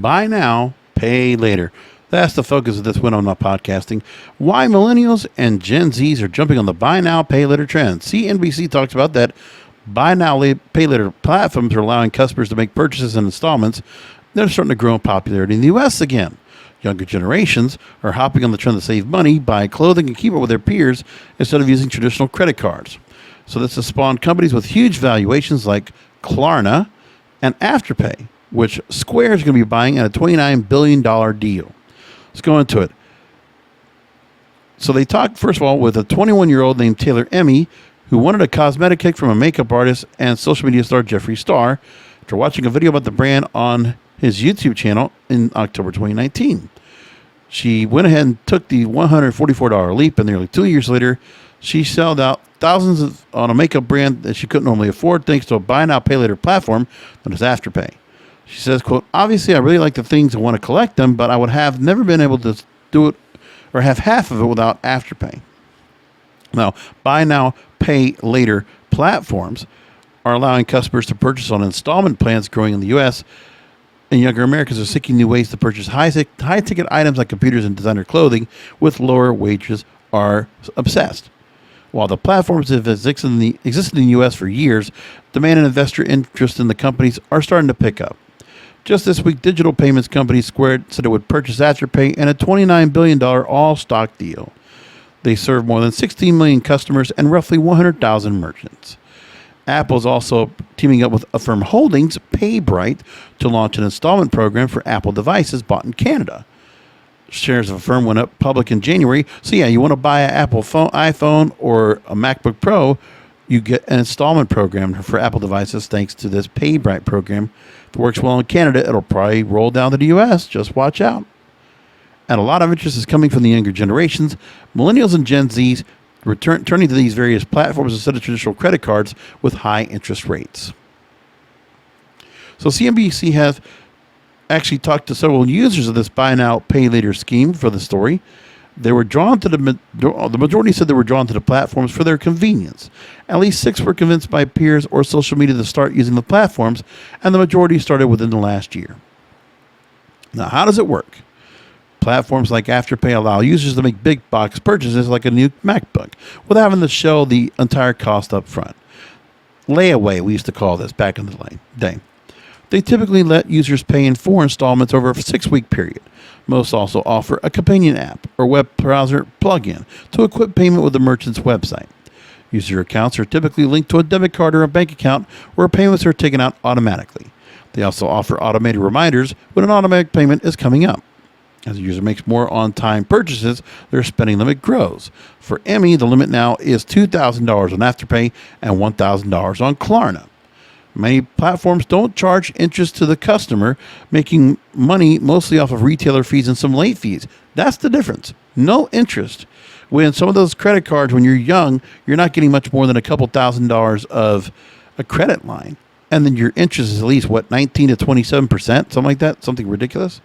Buy now, pay later. That's the focus of this one on my podcasting. Why millennials and Gen Zs are jumping on the buy now, pay later trend. CNBC talks about that. Buy now, pay later platforms are allowing customers to make purchases in installments. They're starting to grow in popularity in the U.S. again. Younger generations are hopping on the trend to save money, buy clothing, and keep up with their peers instead of using traditional credit cards. So this has spawned companies with huge valuations like Klarna and Afterpay, which Square is going to be buying at a $29 billion deal. Let's go into it. So they talked, first of all, with a 21-year-old named Taylor Emmy, who wanted a cosmetic kit from a makeup artist and social media star Jeffree Star after watching a video about the brand on his YouTube channel in October 2019. She went ahead and took the $144 leap, and nearly 2 years later, she sold out thousands on a makeup brand that she couldn't normally afford thanks to a buy now, pay later platform known as Afterpay. She says, quote, obviously, I really like the things and want to collect them, but I would have never been able to do it or have half of it without Afterpay. Now, buy now, pay later platforms are allowing customers to purchase on installment plans growing in the U.S., and younger Americans are seeking new ways to purchase high-ticket items like computers and designer clothing with lower wages are obsessed. While the platforms have existed in the U.S. for years, demand and investor interest in the companies are starting to pick up. Just this week, digital payments company Square said it would purchase Afterpay in a $29 billion all-stock deal. They serve more than 16 million customers and roughly 100,000 merchants. Apple is also teaming up with Affirm Holdings, PayBright, to launch an installment program for Apple devices bought in Canada. Shares of Affirm went up public in January. So yeah, you want to buy an Apple iPhone or a MacBook Pro, you get an installment program for Apple devices thanks to this PayBright program. If it works well in Canada, it'll probably roll down to the U.S. Just watch out. And a lot of interest is coming from the younger generations. Millennials and Gen Zs turning to these various platforms instead of traditional credit cards with high interest rates. So CNBC has actually talked to several users of this buy now, pay later scheme for the story. They were drawn to the majority said they were drawn to the platforms for their convenience. At least 6 were convinced by peers or social media to start using the platforms, and the majority started within the last year. Now, how does it work? Platforms like Afterpay allow users to make big box purchases like a new MacBook without having to show the entire cost up front. Layaway, we used to call this back in the day. They typically let users pay in 4 installments over a 6-week period. Most also offer a companion app or web browser plugin to equip payment with the merchant's website. User accounts are typically linked to a debit card or a bank account where payments are taken out automatically. They also offer automated reminders when an automatic payment is coming up. As a user makes more on-time purchases, their spending limit grows. For Emmy, the limit now is $2,000 on Afterpay and $1,000 on Klarna. Many platforms don't charge interest to the customer, making money mostly off of retailer fees and some late fees. That's the difference. No interest. When some of those credit cards, when you're young, you're not getting much more than a couple $1,000s of a credit line. And then your interest is at least, 19 to 27%, something like that, something ridiculous.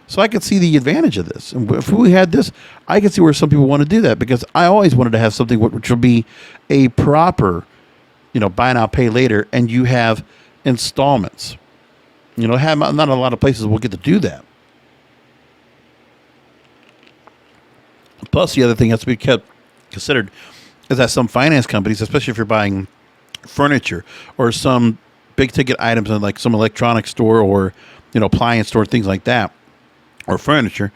So I could see the advantage of this. And if we had this, I could see where some people want to do that, because I always wanted to have something which will be a proper, buy now, pay later, and you have installments. Not a lot of places will get to do that. Plus, the other thing has to be considered is that some finance companies, especially if you're buying furniture or some big ticket items in like some electronics store or, appliance store, things like that, or furniture,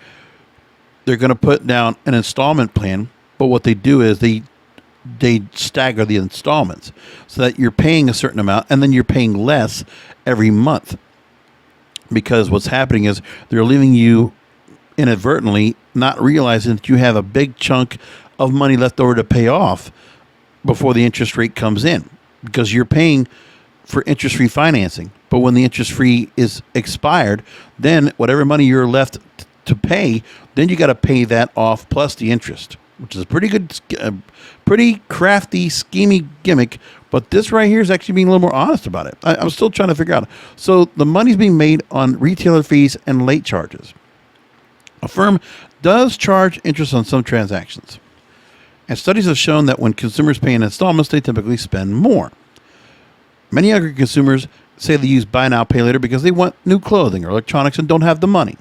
they're going to put down an installment plan. But what they do is they stagger the installments so that you're paying a certain amount and then you're paying less every month. Because what's happening is they're leaving you inadvertently not realizing that you have a big chunk of money left over to pay off before the interest rate comes in, because you're paying for interest-free financing. But when the interest-free is expired, then whatever money you're left to pay, then you got to pay that off plus the interest, which is a pretty crafty, schemy gimmick. But this right here is actually being a little more honest about it. I'm still trying to figure out. So the money's being made on retailer fees and late charges. Affirm does charge interest on some transactions. And studies have shown that when consumers pay in installments, they typically spend more. Many younger consumers say they use buy now, pay later because they want new clothing or electronics and don't have the money.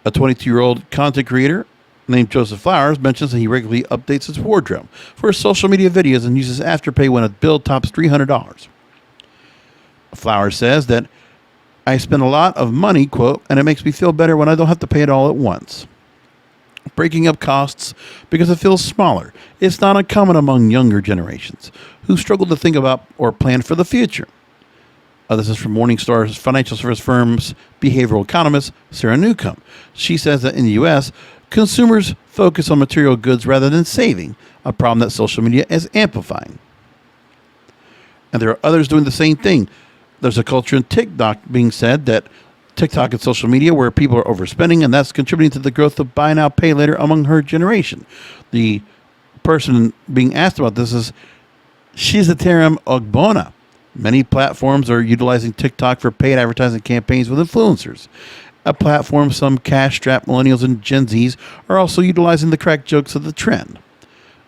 A 22-year-old content creator named Joseph Flowers mentions that he regularly updates his wardrobe for his social media videos and uses Afterpay when a bill tops $300. Flowers says that I spend a lot of money, quote, and it makes me feel better when I don't have to pay it all at once. Breaking up costs because it feels smaller. It's not uncommon among younger generations who struggle to think about or plan for the future. This is from Morningstar's financial service firm's behavioral economist, Sarah Newcomb. She says that in the U.S., consumers focus on material goods rather than saving, a problem that social media is amplifying. And there are others doing the same thing. There's a culture in TikTok being said that TikTok and social media where people are overspending, and that's contributing to the growth of buy now, pay later among her generation. The person being asked about this is Shizataram Ogbona. Many platforms are utilizing TikTok for paid advertising campaigns with influencers. A platform some cash-strapped millennials and Gen Zs are also utilizing the crack jokes of the trend.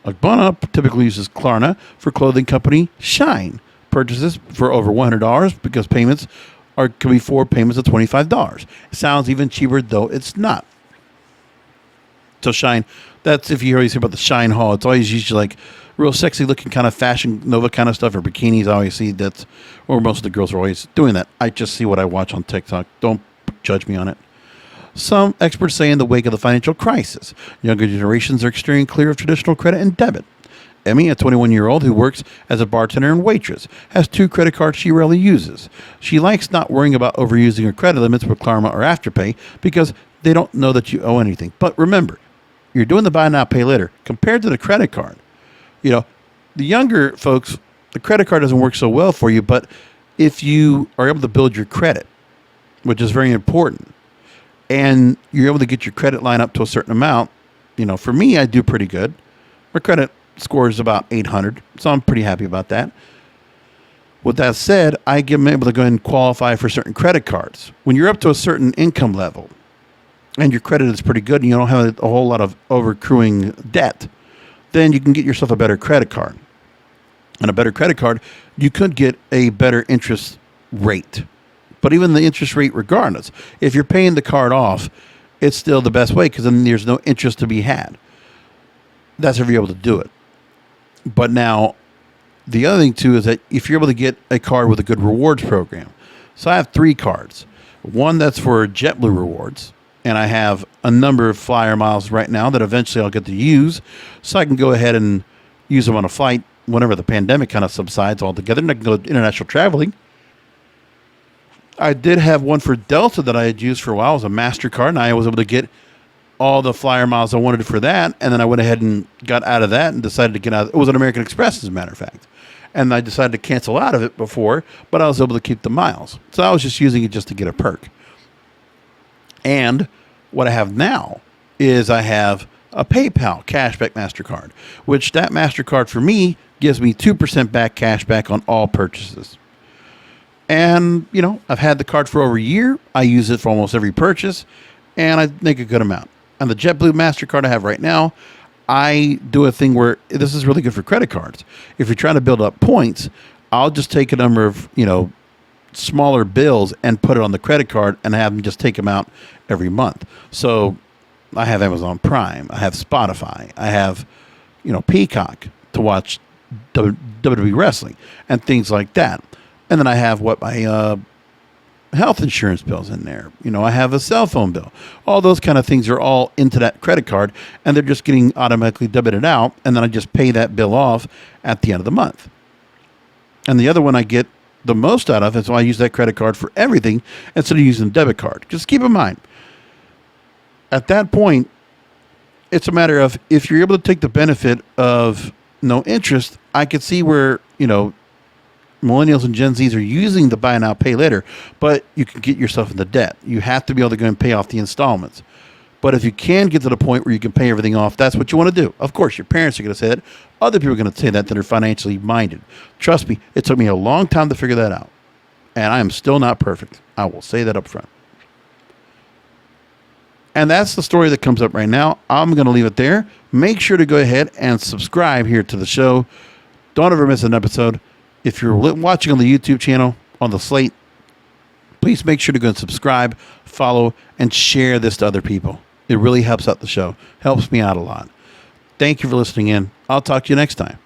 Ogbona typically uses Klarna for clothing company Shine. Purchases for over $100 because payments can be 4 payments of $25. It sounds even cheaper, though it's not. So Shine, that's if you always hear about the Shine haul, it's always usually like real sexy looking kind of fashion Nova kind of stuff or bikinis. I always see that's, or most of the girls are always doing that. I just see what I watch on TikTok. Don't judge me on it. Some experts say in the wake of the financial crisis, younger generations are steering clear of traditional credit and debit. Emmy, a 21-year-old who works as a bartender and waitress, has 2 credit cards she rarely uses. She likes not worrying about overusing her credit limits with Klarna or Afterpay because they don't know that you owe anything. But remember, you're doing the buy now, pay later compared to the credit card. You know, the younger folks, the credit card doesn't work so well for you, but if you are able to build your credit, which is very important, and you're able to get your credit line up to a certain amount, you know, for me, I do pretty good. My credit score is about 800, so I'm pretty happy about that. With that said, I am able to go ahead and qualify for certain credit cards. When you're up to a certain income level and your credit is pretty good and you don't have a whole lot of overaccruing debt, then you can get yourself a better credit card. And a better credit card, you could get a better interest rate. But even the interest rate regardless, if you're paying the card off, it's still the best way because then there's no interest to be had. That's if you're able to do it. But now, the other thing, too, is that if you're able to get a card with a good rewards program. So I have 3 cards. One that's for JetBlue rewards, and I have a number of flyer miles right now that eventually I'll get to use, so I can go ahead and use them on a flight whenever the pandemic kind of subsides altogether, and I can go international traveling. I did have one for Delta that I had used for a while. It was a MasterCard, and I was able to get all the flyer miles I wanted for that, and then I went ahead and got out of that and decided to get out. It was an American Express, as a matter of fact. And I decided to cancel out of it before, but I was able to keep the miles. So I was just using it just to get a perk. And what I have now is I have a PayPal cashback MasterCard, which that MasterCard for me gives me 2% back cashback on all purchases. And, you know, I've had the card for over a year. I use it for almost every purchase, and I make a good amount. And the JetBlue MasterCard I have right now, I do a thing where this is really good for credit cards. If you're trying to build up points, I'll just take a number of, you know, smaller bills and put it on the credit card and have them just take them out every month. So I have Amazon Prime. I have Spotify. I have, you know, Peacock to watch WWE wrestling and things like that. And then I have my health insurance bills in there. You know, I have a cell phone bill. All those kind of things are all into that credit card, and they're just getting automatically debited out, and then I just pay that bill off at the end of the month. And the other one I get the most out of is why I use that credit card for everything instead of using a debit card. Just keep in mind, at that point, it's a matter of if you're able to take the benefit of no interest, I could see where, you know, Millennials and Gen Zs are using the buy now, pay later, but you can get yourself into debt. You have to be able to go and pay off the installments. But if you can get to the point where you can pay everything off, that's what you want to do. Of course, your parents are going to say that. Other people are going to say that are financially minded. Trust me, it took me a long time to figure that out. And I am still not perfect. I will say that up front. And that's the story that comes up right now. I'm going to leave it there. Make sure to go ahead and subscribe here to the show. Don't ever miss an episode. If you're watching on the YouTube channel, on the slate, please make sure to go and subscribe, follow, and share this to other people. It really helps out the show. Helps me out a lot. Thank you for listening in. I'll talk to you next time.